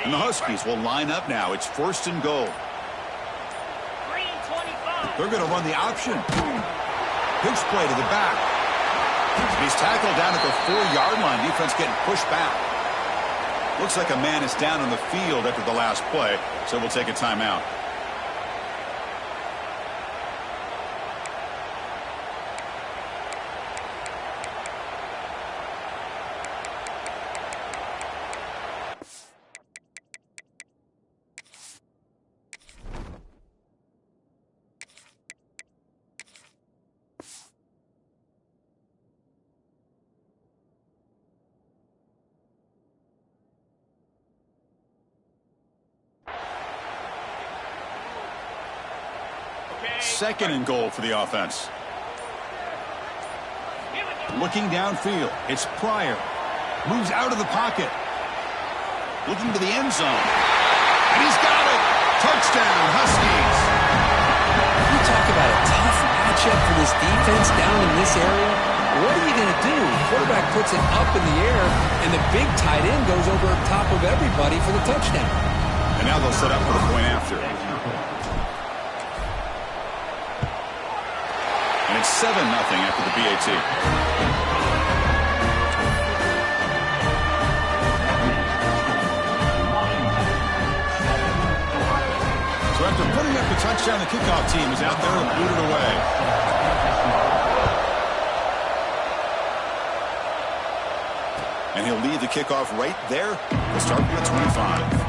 And the Huskies will line up now. It's 1st and goal. They're going to run the option. Pitch play to the back. He's tackled down at the 4-yard line. Defense getting pushed back. Looks like a man is down on the field after the last play, so we'll take a timeout. Second and goal for the offense. Looking downfield. It's Pryor. Moves out of the pocket. Looking to the end zone. And he's got it. Touchdown, Huskies. You talk about a tough matchup for this defense down in this area. What are you going to do? The quarterback puts it up in the air, and the big tight end goes over top of everybody for the touchdown. And now they'll set up for the point after. And it's 7-0 after the PAT. So after putting up the touchdown, the kickoff team is out there and booted away. And he'll lead the kickoff right there. We'll start from the 25.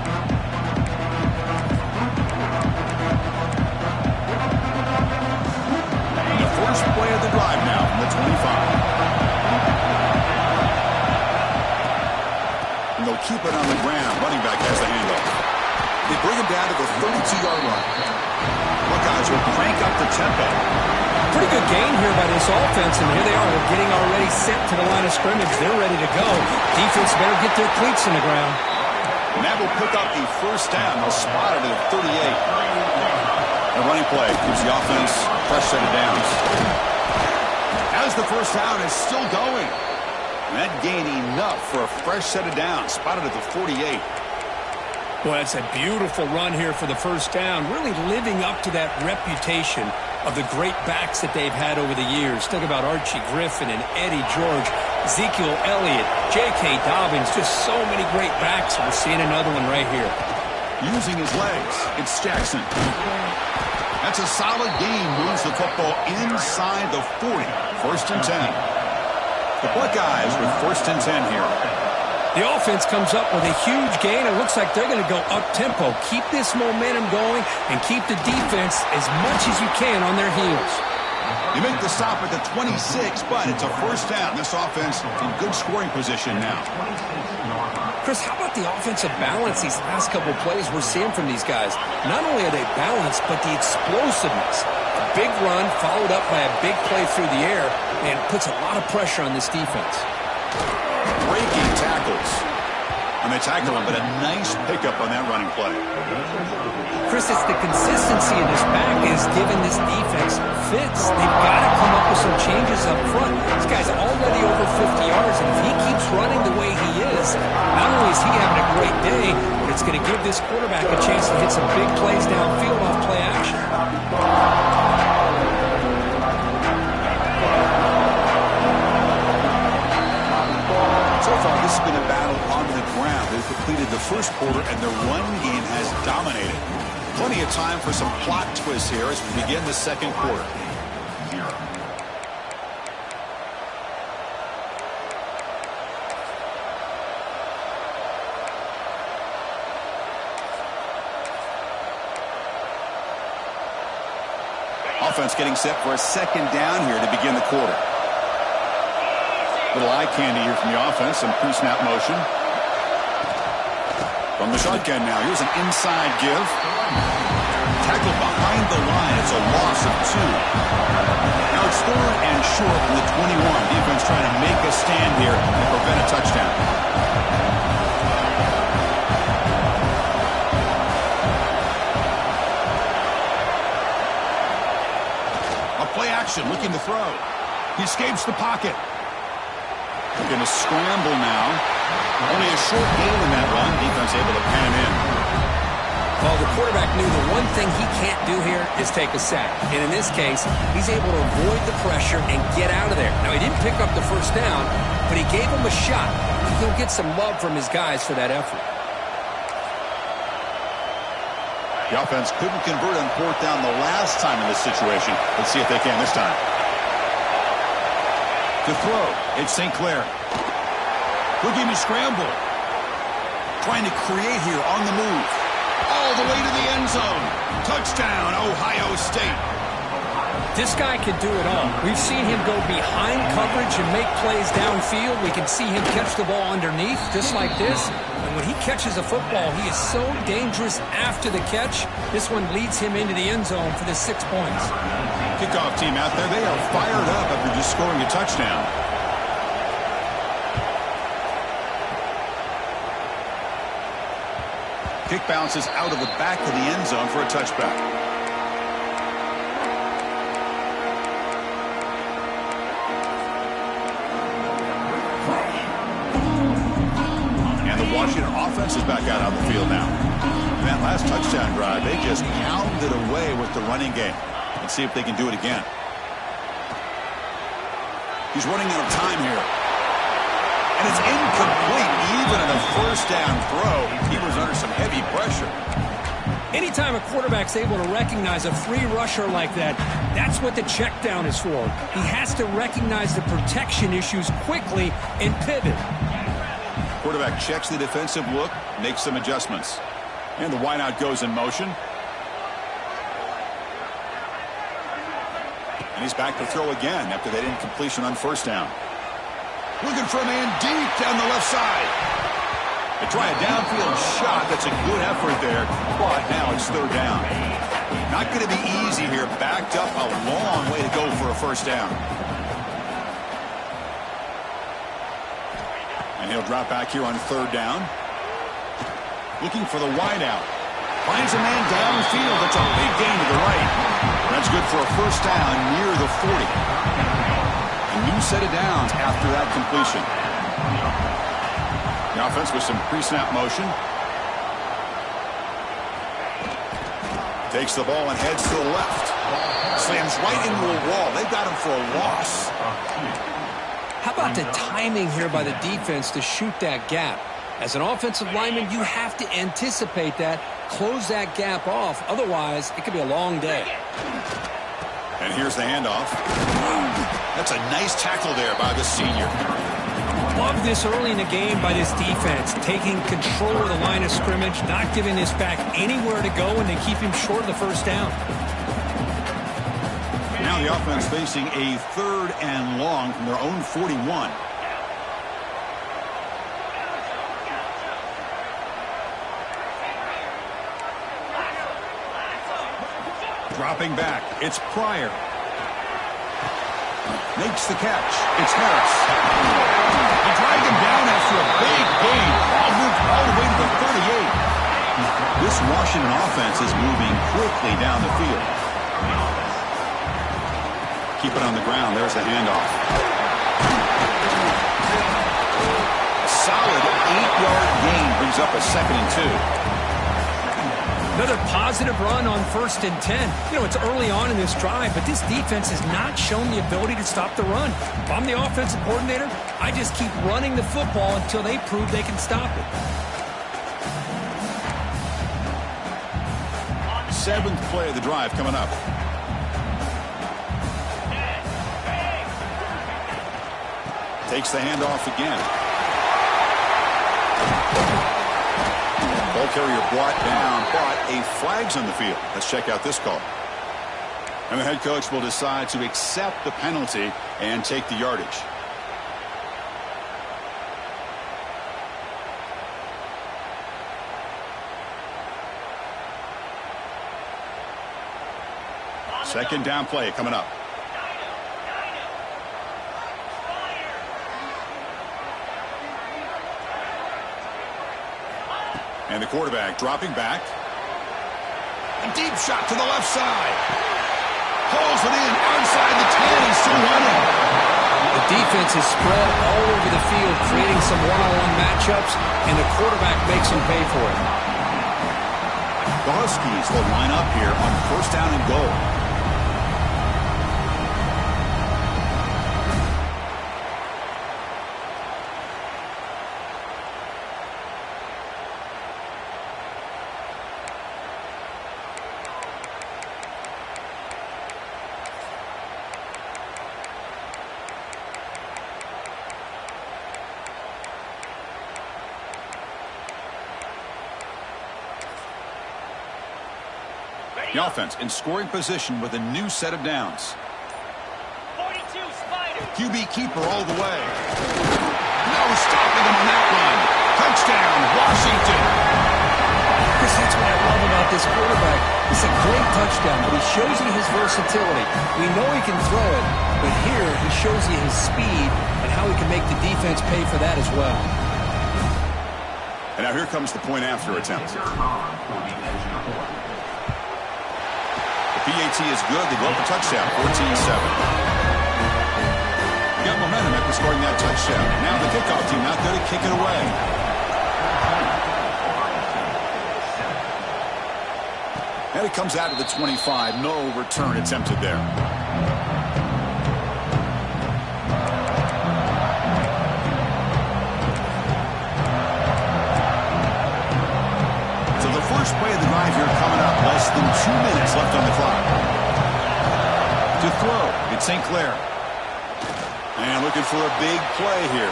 First play of the drive now from the 25. And they'll keep it on the ground. Running back has the handoff. They bring him down to the 32-yard line. Buckeyes will crank up the tempo. Pretty good gain here by this offense, and here they are. They're getting already sent to the line of scrimmage. They're ready to go. Defense better get their cleats in the ground. And that will pick up the first down. They'll spot it at 38. The running play gives the offense a fresh set of downs. As the first down is still going. And that gained enough for a fresh set of downs. Spotted at the 48. Well, that's a beautiful run here for the first down. Really living up to that reputation of the great backs that they've had over the years. Think about Archie Griffin and Eddie George, Ezekiel Elliott, J.K. Dobbins. Just so many great backs. We're seeing another one right here. Using his legs, it's Jackson. That's a solid gain. Moves the football inside the 40. 1st and 10. The Buckeyes with 1st and 10 here. The offense comes up with a huge gain. It looks like they're going to go up-tempo. Keep this momentum going and keep the defense as much as you can on their heels. You make the stop at the 26, but it's a first down. This offense in good scoring position now. Chris, how about the offensive balance these last couple plays we're seeing from these guys? Not only are they balanced, but the explosiveness. A big run followed up by a big play through the air, and puts a lot of pressure on this defense. Breaking tackles. And they tackle him, but a nice pickup on that running play. Chris, it's the consistency in this back is giving this defense fits. They've got to come up with some changes up front. This guy's already over 50 yards, and if he keeps running the way he is, not only is he having a great day, but it's going to give this quarterback a chance to hit some big plays downfield off play action. So far, this has been a battle on the ground. They've completed the first quarter, and their run game has dominated. Plenty of time for some plot twists here as we begin the second quarter. Offense getting set for a second down here to begin the quarter. Little eye candy here from the offense, some pre-snap motion. From the shotgun now, here's an inside give. Tackled behind the line, it's a loss of 2. Now it's 3rd and short from the 21. Defense trying to make a stand here and prevent a touchdown. A play action, looking to throw. He escapes the pocket. They're going to scramble now. Only a short gain in that run. Defense able to pan him in. Well, the quarterback knew the one thing he can't do here is take a sack. And in this case, he's able to avoid the pressure and get out of there. Now, he didn't pick up the first down, but he gave him a shot. He'll get some love from his guys for that effort. The offense couldn't convert on fourth down the last time in this situation. Let's see if they can this time. To throw, it's St. Clair. Looking to scramble. Trying to create here on the move. All the way to the end zone. Touchdown, Ohio State. This guy can do it all. We've seen him go behind coverage and make plays downfield. We can see him catch the ball underneath, just like this. And when he catches a football, he is so dangerous after the catch. This one leads him into the end zone for the 6 points. Kickoff team out there, they are fired up after just scoring a touchdown. Kick bounces out of the back of the end zone for a touchback. And the Washington offense is back out on the field now. In that last touchdown drive, they just pounded away with the running game. Let's see if they can do it again. He's running out of time here. And it's incomplete. Even in a first down throw, he was under some heavy pressure. Anytime a quarterback's able to recognize a free rusher like that, that's what the check down is for. He has to recognize the protection issues quickly and pivot. Quarterback checks the defensive look, makes some adjustments. And the wideout goes in motion. And he's back to throw again after that incompletion on first down. Looking for a man deep down the left side. They try a downfield shot. That's a good effort there. But now it's third down. Not going to be easy here. Backed up a long way to go for a first down. And he'll drop back here on third down. Looking for the wideout. Finds a man downfield. That's a big gain to the right. That's good for a first down near the 40. A new set of downs after that completion. The offense with some pre-snap motion. Takes the ball and heads to the left. Slams right into a wall. They got him for a loss. How about the timing here by the defense to shoot that gap? As an offensive lineman, you have to anticipate that, close that gap off. Otherwise, it could be a long day. And here's the handoff. That's a nice tackle there by the senior. Love this early in the game by this defense, taking control of the line of scrimmage, not giving this back anywhere to go, and they keep him short of the first down. Now the offense facing a third and long from their own 41. Dropping back, it's Pryor. Makes the catch. It's Harris. He dragged him down after a big gain. Ball moved all the way to the 38. This Washington offense is moving quickly down the field. Keep it on the ground. There's the handoff. A solid 8-yard gain brings up a 2nd and 2. Another positive run on 1st and 10. You know, it's early on in this drive, but this defense has not shown the ability to stop the run. If I'm the offensive coordinator, I just keep running the football until they prove they can stop it. 7th play of the drive coming up. Takes the handoff again. Ball carrier brought down, but a flag's on the field. Let's check out this call. And the head coach will decide to accept the penalty and take the yardage. Second down play coming up. And the quarterback dropping back. A deep shot to the left side. Pulls it in outside the 10. He's still running. The defense is spread all over the field, creating some one-on-one matchups, and the quarterback makes them pay for it. The Huskies will line up here on first down and goal. The offense in scoring position with a new set of downs. 42 Spider. QB keeper all the way. No stopping him on that run. Touchdown, Washington. Chris, that's what I love about this quarterback. It's a great touchdown, but he shows you his versatility. We know he can throw it, but here he shows you his speed and how he can make the defense pay for that as well. And now here comes the point after attempt. PAT is good. They go up a touchdown, 14-7. Got momentum after scoring that touchdown. Now the kickoff team not good to kick it away. And it comes out of the 25. No return attempted there. First play of the drive here coming up. Less than 2 minutes left on the clock. To throw, it's St. Clair. And looking for a big play here.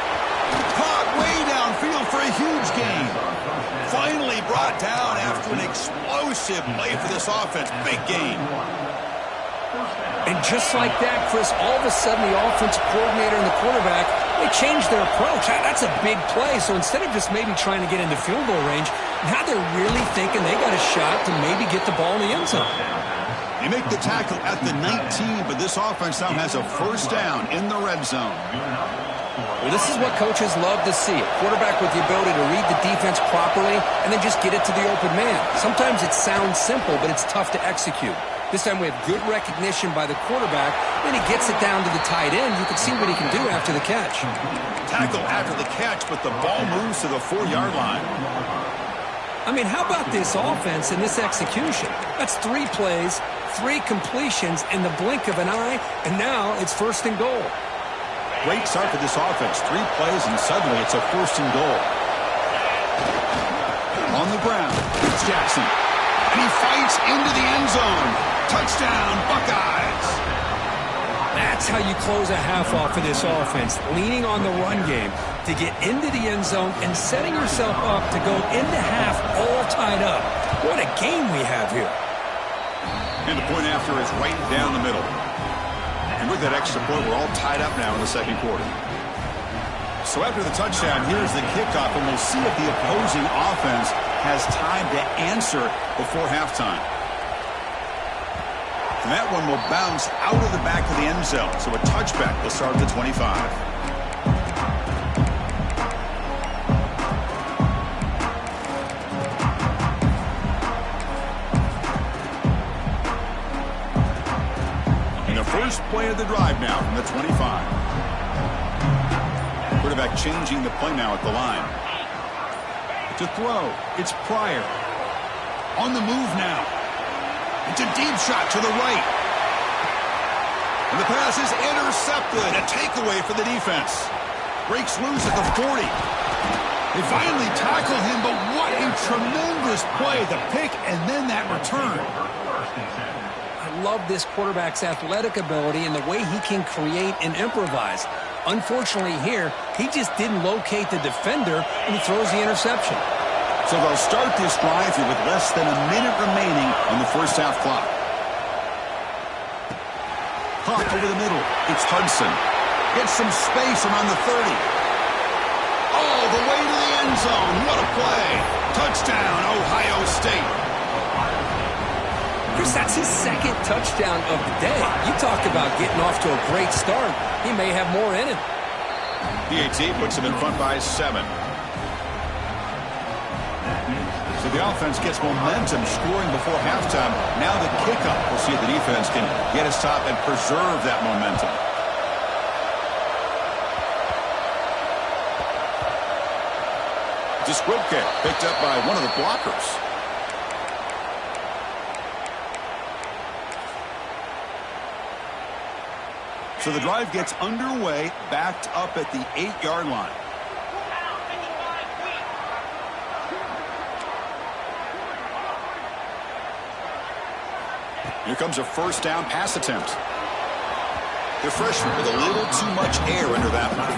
Caught way downfield for a huge gain. Finally brought down after an explosive play for this offense. Big gain. And just like that, Chris, all of a sudden the offensive coordinator and the quarterback, they changed their approach. That's a big play. So instead of just maybe trying to get into field goal range, now they're really thinking they got a shot to maybe get the ball in the end zone. They make the tackle at the 19, but this offense now has a first down in the red zone. Well, this is what coaches love to see. A quarterback with the ability to read the defense properly and then just get it to the open man. Sometimes it sounds simple, but it's tough to execute. This time we have good recognition by the quarterback. Then he gets it down to the tight end. You can see what he can do after the catch. Tackle after the catch, but the ball moves to the 4-yard line. I mean, how about this offense and this execution? That's 3 plays, 3 completions in the blink of an eye, and now it's first and goal. Great start for this offense. 3 plays, and suddenly it's a first and goal. On the ground, it's Jackson. And he fights into the end zone. Touchdown, Buckeyes. That's how you close a half off of this offense, leaning on the run game to get into the end zone and setting yourself up to go into half all tied up. What a game we have here. And the point after is right down the middle. And with that extra point, we're all tied up now in the second quarter. So after the touchdown, here's the kickoff, and we'll see if the opposing offense has time to answer before halftime. And that one will bounce out of the back of the end zone. So a touchback will start at the 25. And the first play of the drive now from the 25. Quarterback changing the play now at the line. To throw, it's Pryor. On the move now. It's a deep shot to the right. And the pass is intercepted. A takeaway for the defense. Breaks loose at the 40. They finally tackle him, but what a tremendous play. The pick and then that return. I love this quarterback's athletic ability and the way he can create and improvise. Unfortunately here, he just didn't locate the defender, and he throws the interception. So they'll start this drive here with less than a minute remaining on the first half clock. Clock over the middle. It's Hudson. Gets some space around the 30. All the way to the end zone. What a play. Touchdown, Ohio State. Chris, that's his second touchdown of the day. You talk about getting off to a great start. He may have more in him. PAT puts him in front by 7. So the offense gets momentum scoring before halftime. Now the kickoff. We'll see if the defense can get a stop and preserve that momentum. Disquipke picked up by one of the blockers. So the drive gets underway, backed up at the 8-yard line. Here comes a first down pass attempt. The freshman with a little too much air under that one.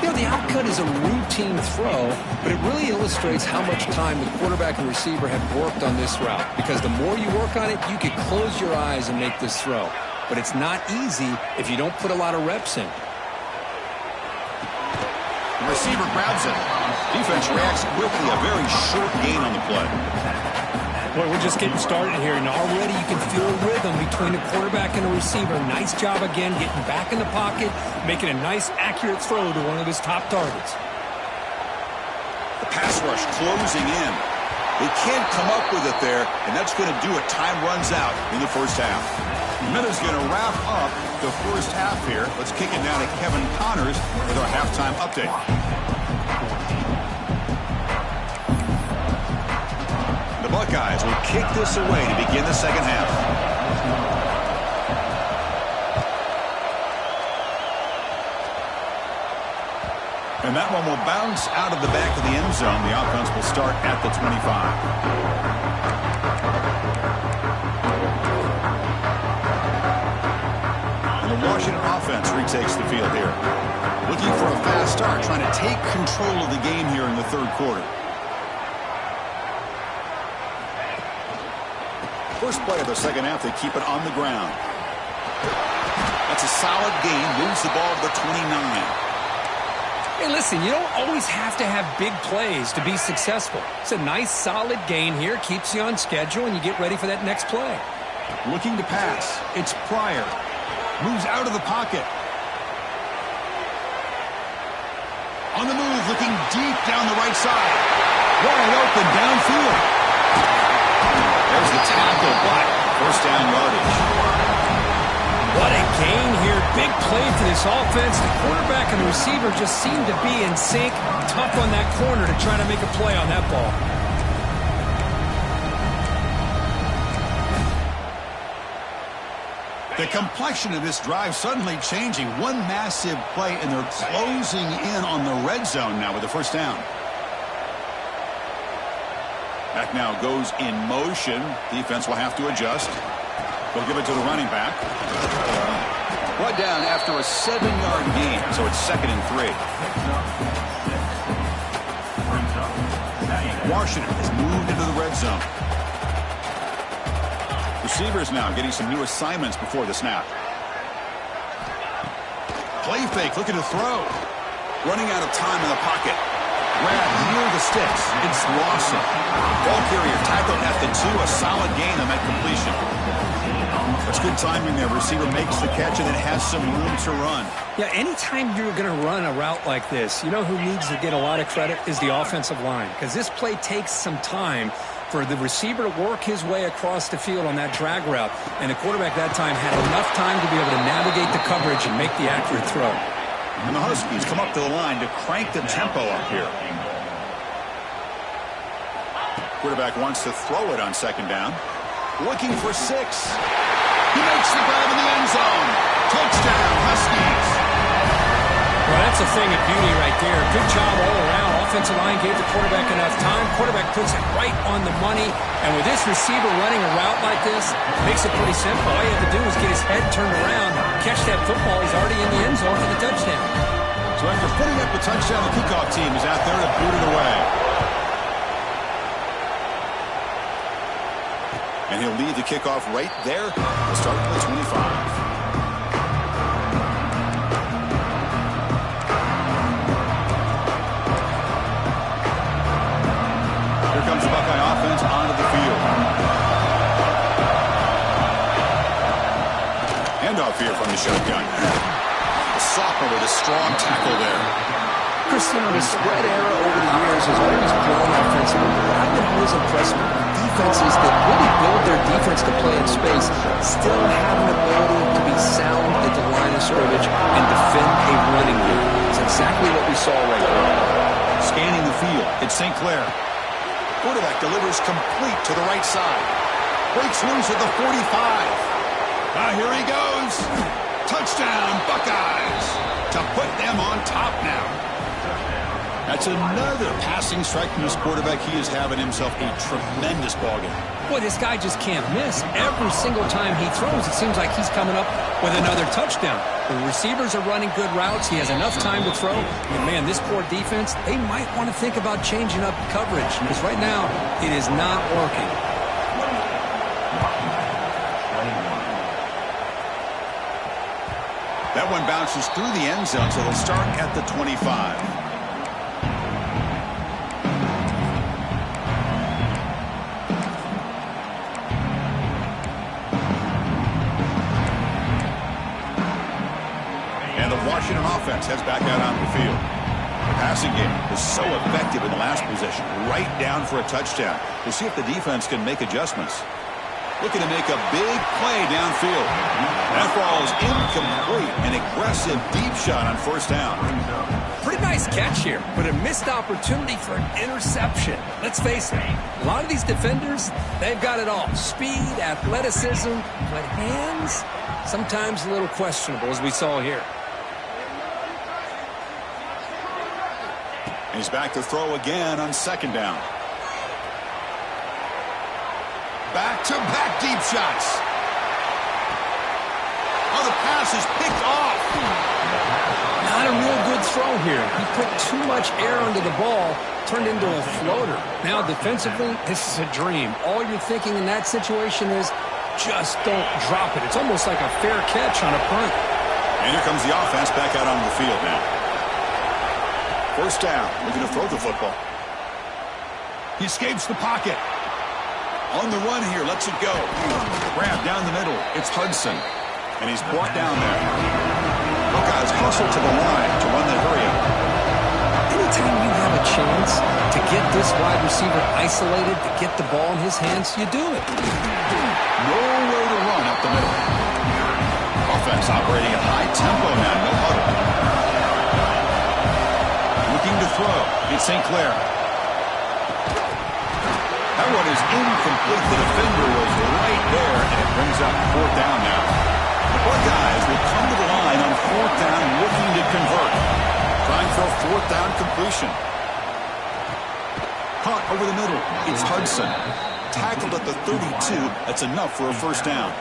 You know, the outcut is a routine throw, but it really illustrates how much time the quarterback and receiver have worked on this route. Because the more you work on it, you can close your eyes and make this throw. But it's not easy if you don't put a lot of reps in. The receiver grabs it. Defense reacts quickly. A very short gain on the play. Boy, we're just getting started here, and already you can feel a rhythm between the quarterback and the receiver. Nice job again getting back in the pocket, making a nice, accurate throw to one of his top targets. The pass rush closing in. They can't come up with it there, and that's going to do it. Time runs out in the first half. Minuta's going to wrap up the first half here. Let's kick it down to Kevin Connors with our halftime update. The Buckeyes will kick this away to begin the second half. And that one will bounce out of the back of the end zone. The offense will start at the 25. The Washington offense retakes the field here. Looking for a fast start, trying to take control of the game here in the third quarter. First play of the second half, they keep it on the ground. That's a solid gain, moves the ball to the 29. Hey, listen, you don't always have to have big plays to be successful. It's a nice, solid gain here, keeps you on schedule, and you get ready for that next play. Looking to pass. It's Pryor. Moves out of the pocket. On the move, looking deep down the right side. Wide open downfield. There's the tackle, but first down yardage. What a gain here. Big play for this offense. The quarterback and the receiver just seem to be in sync. Tough on that corner to try to make a play on that ball. The complexion of this drive suddenly changing. One massive play, and they're closing in on the red zone now with the first down. Back now goes in motion. Defense will have to adjust. They'll give it to the running back. Brought down after a 7-yard gain, so it's 2nd and 3. Washington has moved into the red zone. Receivers now getting some new assignments before the snap. Play fake, looking to throw. Running out of time in the pocket. Grab near the sticks. It's Lawson. Ball carrier tackled at the 2. A solid gain on that completion. That's good timing there. Receiver makes the catch and then has some room to run. Yeah, anytime you're going to run a route like this, you know who needs to get a lot of credit is the offensive line. Because this play takes some time for the receiver to work his way across the field on that drag route. And the quarterback that time had enough time to be able to navigate the coverage and make the accurate throw. And the Huskies come up to the line to crank the tempo up here. Quarterback wants to throw it on second down. Looking for 6. He makes the grab in the end zone. Touchdown, Huskies. Well, that's a thing of beauty right there. Good job all around. Offensive line gave the quarterback enough time. Quarterback puts it right on the money. And with this receiver running a route like this, makes it pretty simple. All you have to do is get his head turned around, catch that football. He's already in the end zone for the touchdown. So after putting up the touchdown, the kickoff team is out there to boot it away. And he'll lead the kickoff right there. We'll start at the 25. Comes the Buckeye offense onto the field. Handoff here from the shotgun. The sophomore with a strong tackle there. Cristiano, the spread era over the years has always grown offensively. But I've been always impressed with defenses that really build their defense to play in space, still have an ability to be sound at the line of scrimmage and defend a running game. It's exactly what we saw right there. Scanning the field, it's St. Clair. Quarterback delivers complete to the right side. Breaks loose at the 45. Here he goes. Touchdown, Buckeyes. To put them on top now. That's another passing strike from this quarterback. He is having himself a tremendous ballgame. Boy, this guy just can't miss. Every single time he throws, it seems like he's coming up with another touchdown. The receivers are running good routes. He has enough time to throw. And, man, this poor defense, they might want to think about changing up coverage because right now it is not working. That one bounces through the end zone, so they'll start at the 25. Washington offense heads back out onto the field. The passing game was so effective in the last possession, right down for a touchdown. We'll see if the defense can make adjustments. Looking to make a big play downfield. That ball is incomplete. An aggressive deep shot on first down. Pretty nice catch here, but a missed opportunity for an interception. Let's face it, a lot of these defenders, they've got it all. Speed, athleticism, but hands, sometimes a little questionable, as we saw here. He's back to throw again on second down. Back-to-back deep shots. Oh, the pass is picked off. Not a real good throw here. He put too much air under the ball, turned into a floater. Now, defensively, this is a dream. All you're thinking in that situation is just don't drop it. It's almost like a fair catch on a punt. And here comes the offense back out onto the field now. First down, looking to throw the football. He escapes the pocket. On the run here, lets it go. Grab down the middle. It's Hudson. And he's brought down there. Buckeyes hustle to the line to run the hurry up. Anytime you have a chance to get this wide receiver isolated, to get the ball in his hands, you do it. Nowhere to run up the middle. Offense operating at high tempo now. No huddle. Looking to throw. It's St. Clair. That one is incomplete. The defender was right there, and it brings up fourth down now. The Buckeyes will come to the line on fourth down, looking to convert. Trying for a fourth down completion. Caught over the middle. It's Hudson. Tackled at the 32. That's enough for a first down.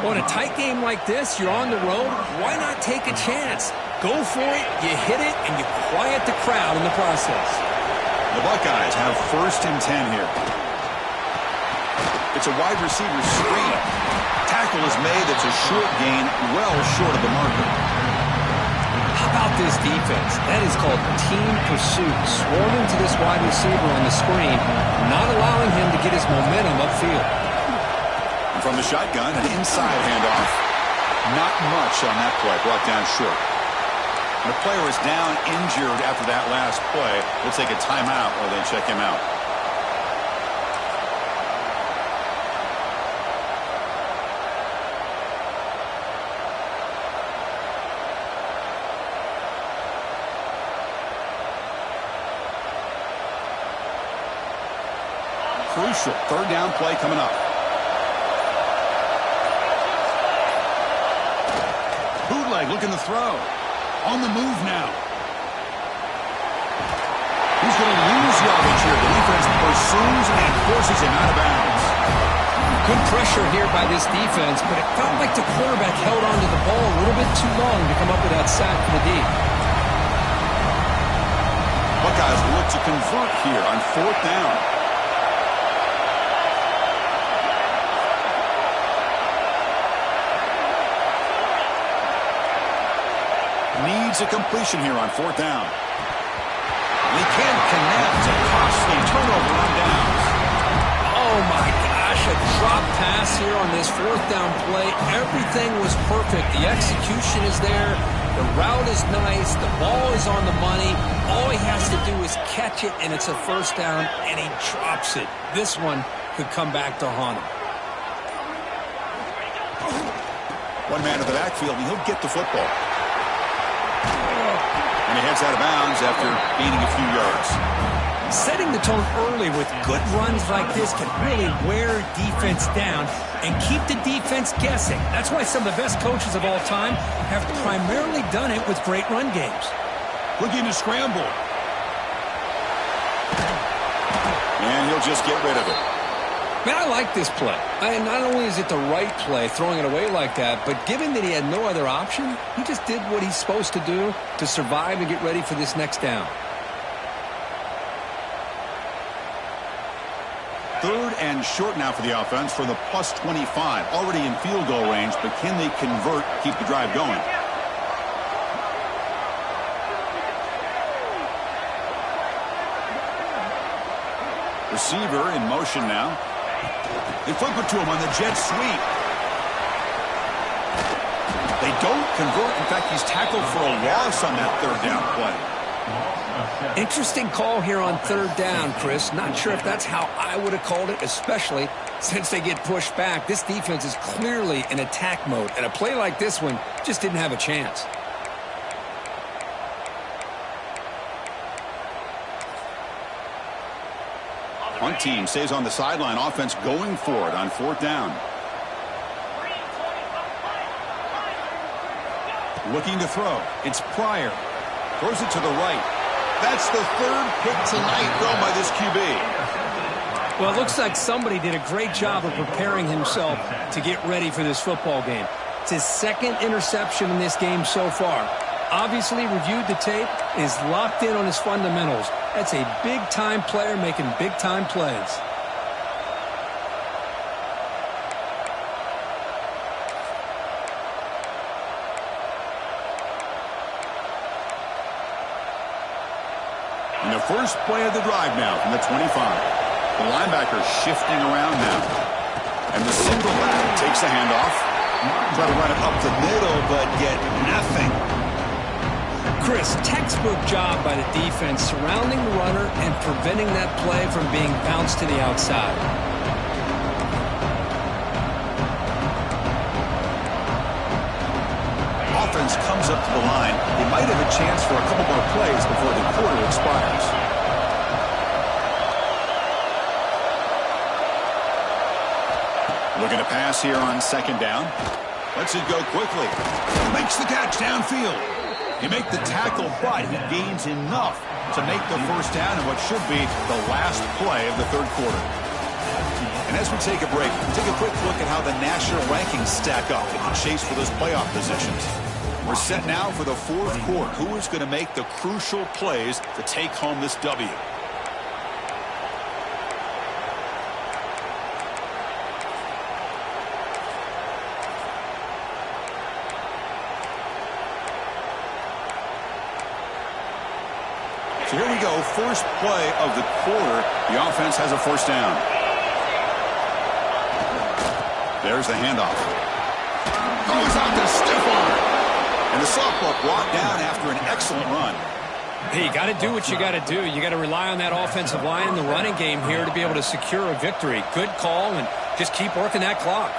Well, in a tight game like this, you're on the road. Why not take a chance? Go for it, you hit it, and you quiet the crowd in the process. The Buckeyes have first and 10 here. It's a wide receiver screen. Tackle is made. It's a short gain, well short of the marker. How about this defense? That is called team pursuit. Swarming to this wide receiver on the screen, not allowing him to get his momentum upfield. And from the shotgun, an inside handoff. Not much on that play, brought down short. The player is down injured after that last play. We'll take a timeout while they check him out. Crucial third down play coming up. Bootleg looking to throw. On the move now. He's going to lose yardage here. The defense pursues and forces him out of bounds. Good pressure here by this defense, but it felt like the quarterback held onto the ball a little bit too long to come up with that sack for the D. Buckeyes look to convert here on fourth down. Needs a completion here on fourth down. They can't connect. A costly turnover on downs. Oh my gosh, a drop pass here on this fourth down play. Everything was perfect. The execution is there. The route is nice. The ball is on the money. All he has to do is catch it, and it's a first down, and he drops it. This one could come back to haunt him. One man in the backfield, and he'll get the football. And he heads out of bounds after gaining a few yards. Setting the tone early with good runs like this can really wear defense down and keep the defense guessing. That's why some of the best coaches of all time have primarily done it with great run games. Looking to scramble. And he'll just get rid of it. Man, I like this play. Not only is it the right play, throwing it away like that, but given that he had no other option, he just did what he's supposed to do to survive and get ready for this next down. Third and short now for the offense for the plus 25. Already in field goal range, but can they convert, keep the drive going? Receiver in motion now. They flip it to him on the jet sweep. They don't convert. In fact, he's tackled for a loss on that third down play. Interesting call here on third down, Chris. Not sure if that's how I would have called it, especially since they get pushed back. This defense is clearly in attack mode, and a play like this one just didn't have a chance. Punt team stays on the sideline. Offense going for it on fourth down. Looking to throw. It's Pryor. Throws it to the right. That's the third pick tonight thrown by this QB. Well, it looks like somebody did a great job of preparing himself to get ready for this football game. It's his second interception in this game so far. Obviously reviewed the tape, is locked in on his fundamentals. That's a big-time player making big-time plays. And the first play of the drive now from the 25. The linebacker shifting around now. And the single back takes the handoff. Try to run it up the middle, but get nothing. Chris, textbook job by the defense surrounding the runner and preventing that play from being bounced to the outside. Offense comes up to the line. They might have a chance for a couple more plays before the quarter expires. Looking to pass here on second down. Lets it go quickly. Makes the catch downfield. You make the tackle, but he gains enough to make the first down in what should be the last play of the third quarter. And as we take a break, take a quick look at how the national rankings stack up in the chase for those playoff positions. We're set now for the fourth quarter. Who is going to make the crucial plays to take home this W? So here we go, first play of the quarter. The offense has a first down. There's the handoff. Oh, he's out to stiff arm. And the softball brought down after an excellent run. Hey, you got to do what you got to do. You got to rely on that offensive line in the running game here to be able to secure a victory. Good call, and just keep working that clock.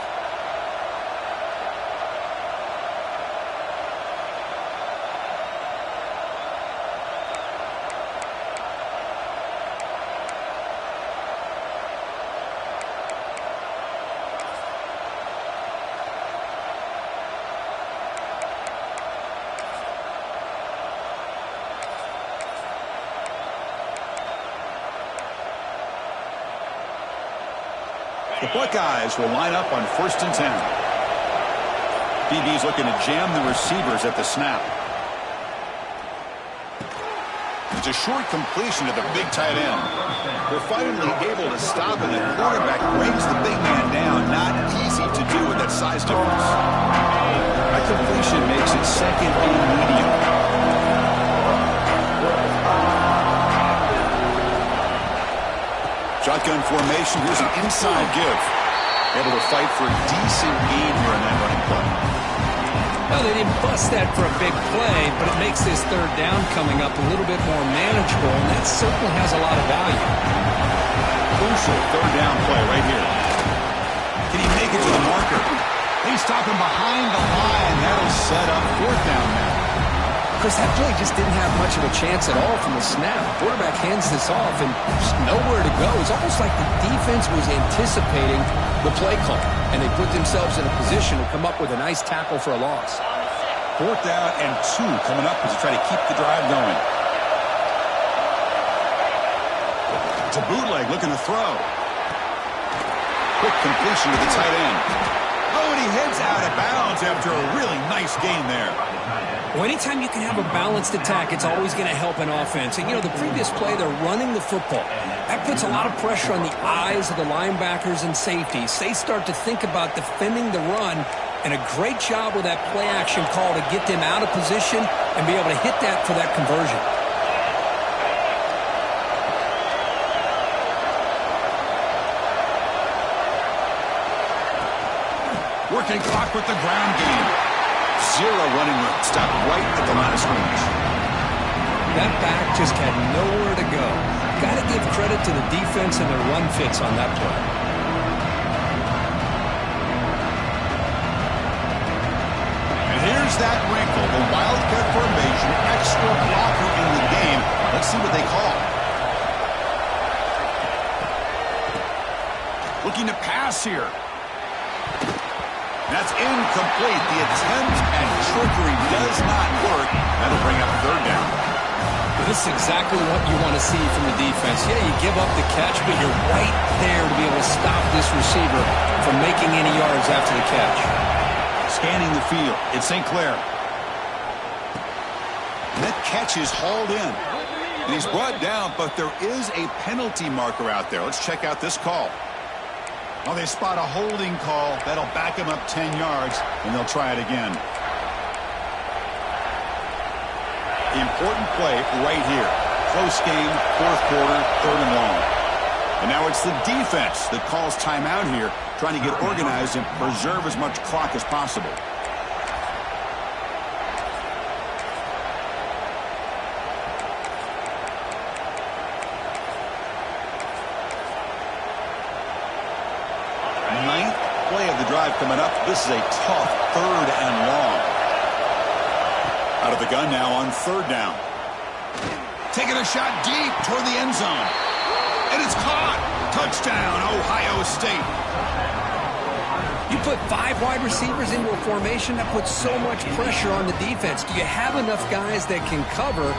The Buckeyes will line up on 1st and 10. DB's looking to jam the receivers at the snap. It's a short completion to the big tight end. They're finally able to stop, and the quarterback brings the big man down. Not easy to do with that size difference. That completion makes it second and medium. Shotgun formation. Here's an inside give. Able to fight for a decent gain here in that running play. Well, they didn't bust that for a big play, but it makes this third down coming up a little bit more manageable, and that certainly has a lot of value. Crucial third down play right here. Can he make it to the marker? They stop him behind the line. That'll set up fourth down now. Chris, that play just didn't have much of a chance at all from the snap. The quarterback hands this off and just nowhere to go. It's almost like the defense was anticipating the play call, and they put themselves in a position to come up with a nice tackle for a loss. 4th down and 2 coming up as they try to keep the drive going. To bootleg, looking to throw. Quick completion to the tight end. Oh, and he heads out of bounds after a really nice gain there. Well, anytime you can have a balanced attack, it's always going to help an offense. And, you know, the previous play, they're running the football. That puts a lot of pressure on the eyes of the linebackers and safeties. They start to think about defending the run, and a great job with that play action call to get them out of position and be able to hit that for that conversion. Working clock with the ground game. 0 running room. Stopped right at the line of scrimmage. That back just had nowhere to go. Got to give credit to the defense and their run fits on that play. And here's that wrinkle. The Wildcat formation. Extra blocker in the game. Let's see what they call. Looking to pass here. That's incomplete. The attempt at trickery does not work. That'll bring up 3rd down. This is exactly what you want to see from the defense. Yeah, you give up the catch, but you're right there to be able to stop this receiver from making any yards after the catch. Scanning the field. It's St. Clair. That catch is hauled in. And he's brought down, but there is a penalty marker out there. Let's check out this call. Oh, they spot a holding call. That'll back him up 10 yards, and they'll try it again. The important play right here. Close game, 4th quarter, 3rd and long. And now it's the defense that calls timeout here, trying to get organized and preserve as much clock as possible. Play of the drive coming up. This is a tough 3rd and long. Out of the gun now on 3rd down. Taking a shot deep toward the end zone. And it's caught. Touchdown, Ohio State. You put 5 wide receivers into a formation, that puts so much pressure on the defense. Do you have enough guys that can cover?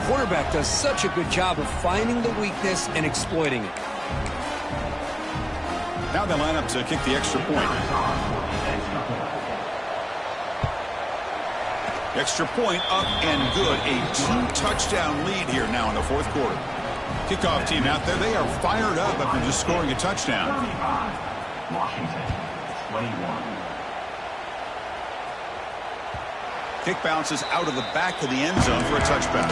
Quarterback does such a good job of finding the weakness and exploiting it. Now they line up to kick the extra point. Extra point up and good. A 2-touchdown lead here now in the 4th quarter. Kickoff team out there. They are fired up after just scoring a touchdown. Washington, 21. Kick bounces out of the back of the end zone for a touchback.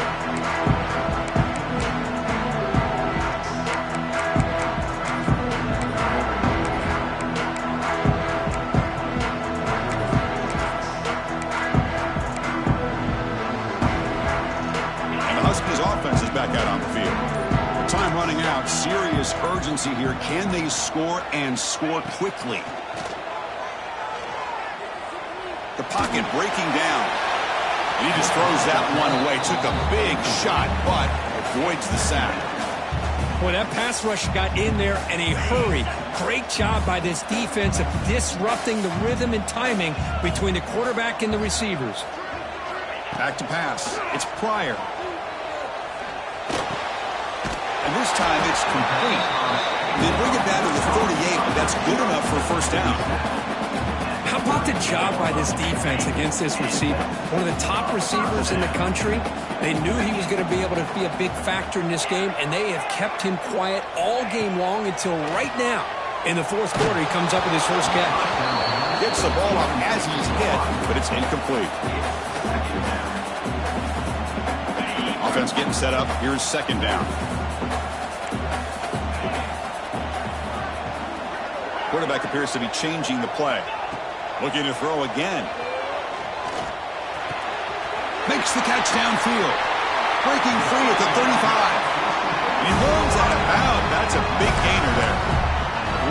Offense is back out on the field. Time running out. Serious urgency here. Can they score and score quickly? The pocket breaking down. And he just throws that one away. Took a big shot, but avoids the sack. Boy, that pass rush got in there in a hurry. Great job by this defense of disrupting the rhythm and timing between the quarterback and the receivers. Back to pass. It's Pryor. And this time it's complete. They bring it down to the 38, but that's good enough for a 1st down. How about the job by this defense against this receiver? One of the top receivers in the country. They knew he was going to be able to be a big factor in this game, and they have kept him quiet all game long until right now. In the 4th quarter, he comes up with his first catch. Gets the ball up as he's hit, but it's incomplete. Offense getting set up. Here's 2nd down. Quarterback appears to be changing the play. Looking to throw again. Makes the catch downfield. Breaking free at the 35. He rolls out of bounds. That's a big gainer there.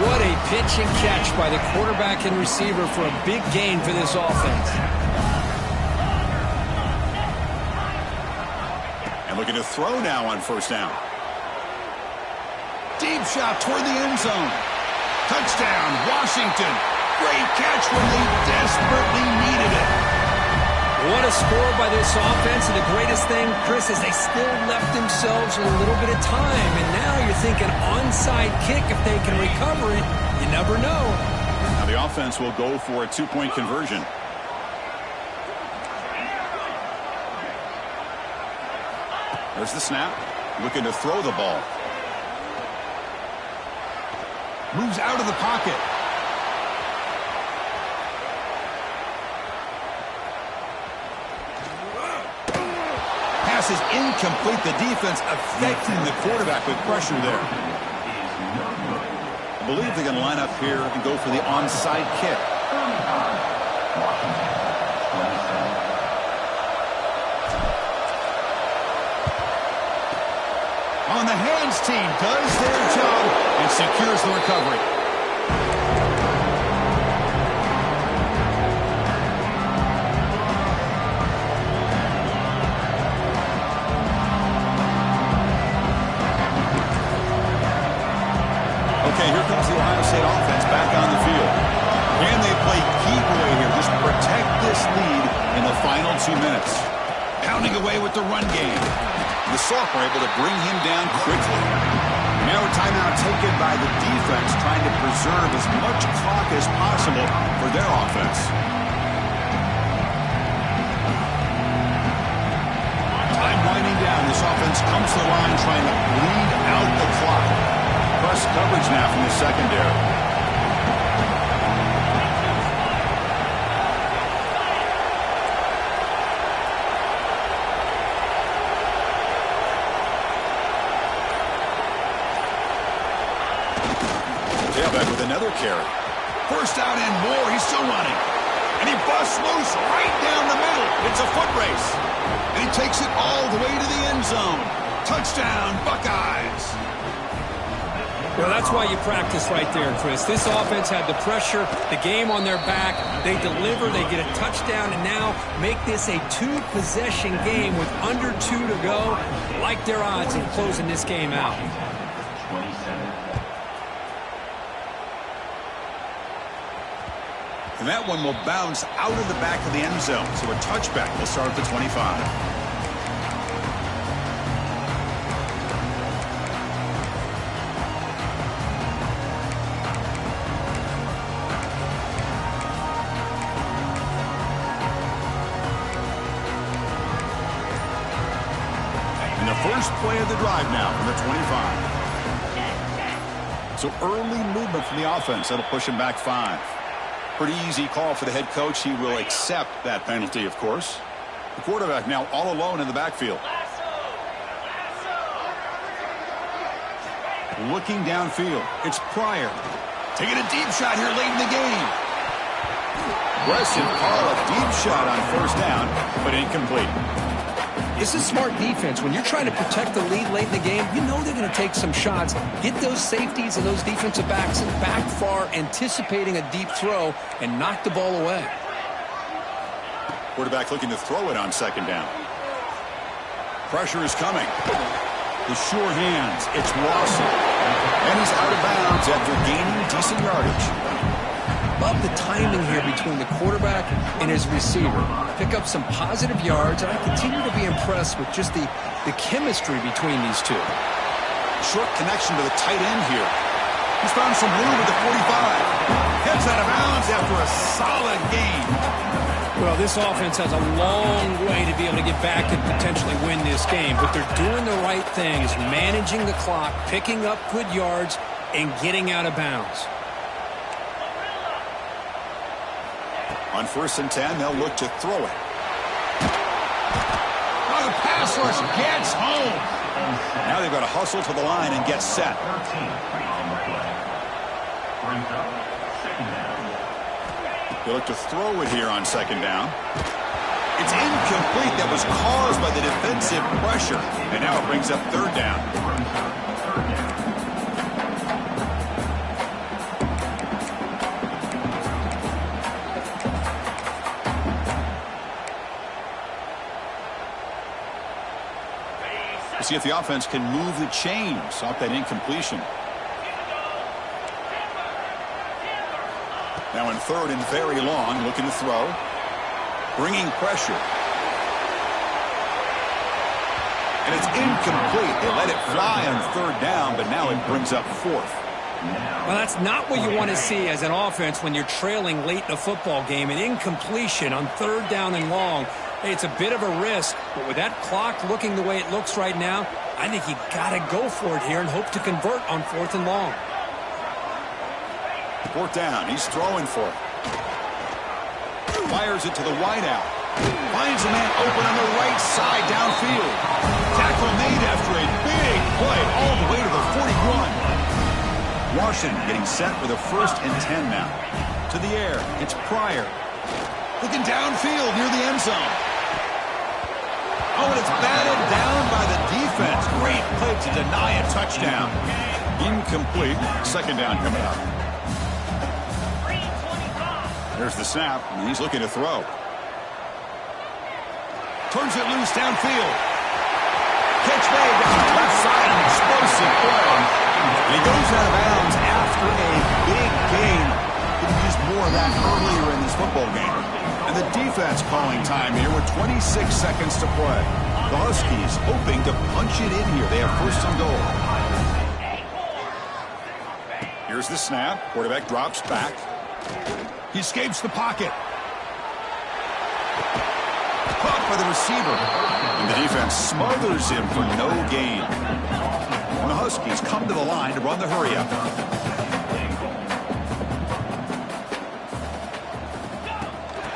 What a pitch and catch by the quarterback and receiver for a big gain for this offense. And looking to throw now on first down. Deep shot toward the end zone. Touchdown, Washington. Great catch when they desperately needed it. What a score by this offense, and the greatest thing, Chris, is they still left themselves with a little bit of time, and now you're thinking onside kick if they can recover it. You never know. Now the offense will go for a two-point conversion. There's the snap. Looking to throw the ball. Moves out of the pocket. Pass is incomplete. The defense affecting the quarterback with pressure there. I believe they're going to line up here and go for the onside kick. On the hands team does their job and secures the recovery. Okay, here comes the Ohio State offense back on the field. Can they play keep away here? Just protect this lead in the final 2 minutes. Pounding away with the run game. The Soft were able to bring him down quickly. Now a timeout taken by the defense, trying to preserve as much clock as possible for their offense. Time winding down. This offense comes to the line trying to bleed out the clock. Press coverage now from the secondary. Tailback with another carry. First out and more. He's still running. And he busts loose right down the middle. It's a foot race. And he takes it all the way to the end zone. Touchdown, Buckeyes. Well, that's why you practice right there, Chris. This offense had the pressure, the game on their back. They deliver, they get a touchdown, and now make this a two-possession game with under 2 to go. Like their odds of closing this game out. 27. And that one will bounce out of the back of the end zone. So a touchback will start at the 25. And the first play of the drive now from the 25. So early movement from the offense. That'll push him back 5. Pretty easy call for the head coach. He will accept that penalty, of course. The quarterback now all alone in the backfield. Looking downfield. It's Pryor. Taking a deep shot here late in the game. Aggressive call, a deep shot on first down, but incomplete. This is smart defense. When you're trying to protect the lead late in the game, you know they're going to take some shots. Get those safeties and those defensive backs back far, anticipating a deep throw, and knock the ball away. Quarterback looking to throw it on second down. Pressure is coming. The sure hands. It's Lawson. And he's out of bounds after gaining decent yardage. Love the timing here between the quarterback and his receiver. Pick up some positive yards, and I continue to be impressed with just the chemistry between these two. Short connection to the tight end here. He's found some room at the 45. Heads out of bounds after a solid gain. Well, this offense has a long way to be able to get back and potentially win this game, but they're doing the right things, managing the clock, picking up good yards, and getting out of bounds. On 1st and 10, they'll look to throw it. Oh, the pass rush gets home. Now they've got to hustle to the line and get set. 13 on the play. Brings up second down. They look to throw it here on second down. It's incomplete. That was caused by the defensive pressure. And now it brings up third down. We'll see if the offense can move the chains off that incompletion. Now in third and very long, looking to throw. Bringing pressure. And it's incomplete. They let it fly on third down, but now it brings up fourth. Well, that's not what you want to see as an offense when you're trailing late in a football game. An incompletion on third down and long. Hey, it's a bit of a risk, but with that clock looking the way it looks right now, I think you got to go for it here and hope to convert on fourth and long. Fourth down. He's throwing for it. Fires it to the wideout. Finds a man open on the right side downfield. Tackle made after a big play all the way to the 41. Washington getting set with a 1st and 10 now. To the air. It's Pryor. Looking downfield near the end zone. Oh, and it's batted down by the defense. Great play to deny a touchdown. Incomplete. 2nd down coming up. There's the snap, and he's looking to throw. Turns it loose downfield. Catch made down the left side, an explosive play. And he goes out of bounds after a big gain. Could have used more of that earlier in this football game. And the defense calling time here with 26 seconds to play. The Huskies hoping to punch it in here. They have 1st and goal. Here's the snap. Quarterback drops back. He escapes the pocket. Caught by the receiver. And the defense smothers him for no gain. And the Huskies come to the line to run the hurry-up.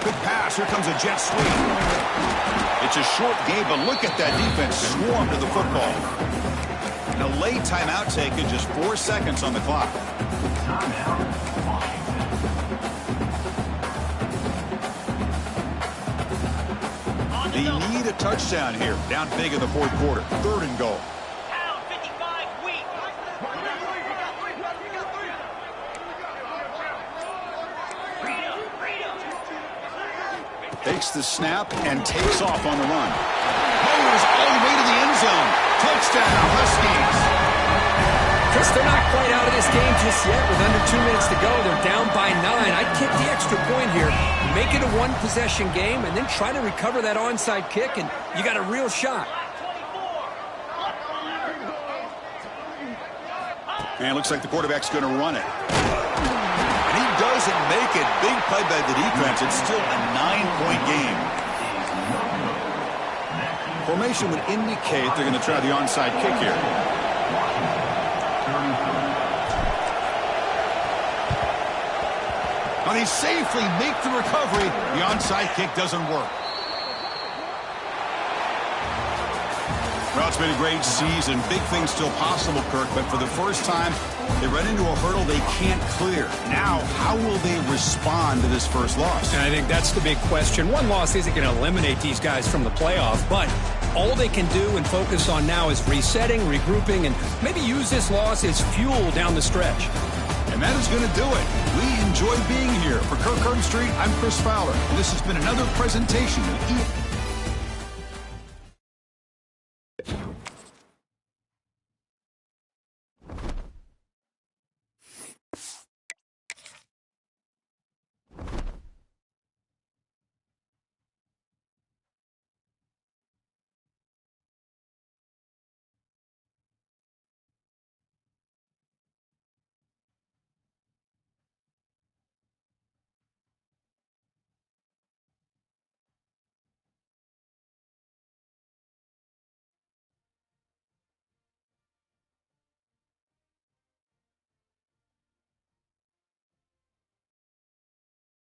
Good pass. Here comes a jet sweep. It's a short game, but look at that defense swarm to the football. And a late timeout taken, just 4 seconds on the clock. They need a touchdown here. Down big in the 4th quarter. 3rd and goal. Pound 55 weak. Takes the snap and takes off on the run. Powers all the way to the end zone. Touchdown, Huskies. Chris, they're not quite out of this game just yet. With under 2 minutes to go, they're down by 9. I'd kick the extra point here. Make it a one-possession game, and then try to recover that onside kick, and you got a real shot. And it looks like the quarterback's going to run it. And he doesn't make it. Big play by the defense. It's still a 9-point game. Formation would indicate they're going to try the onside kick here. Now they safely make the recovery. The onside kick doesn't work. Well, it's been a great season. Big things still possible, Kirk, but for the first time, they run into a hurdle they can't clear. Now, how will they respond to this first loss? And I think that's the big question. One loss isn't going to eliminate these guys from the playoff, but all they can do and focus on now is resetting, regrouping, and maybe use this loss as fuel down the stretch. And that is going to do it. We enjoy being here. For Kirk Herbstreit, I'm Chris Fowler. And this has been another presentation of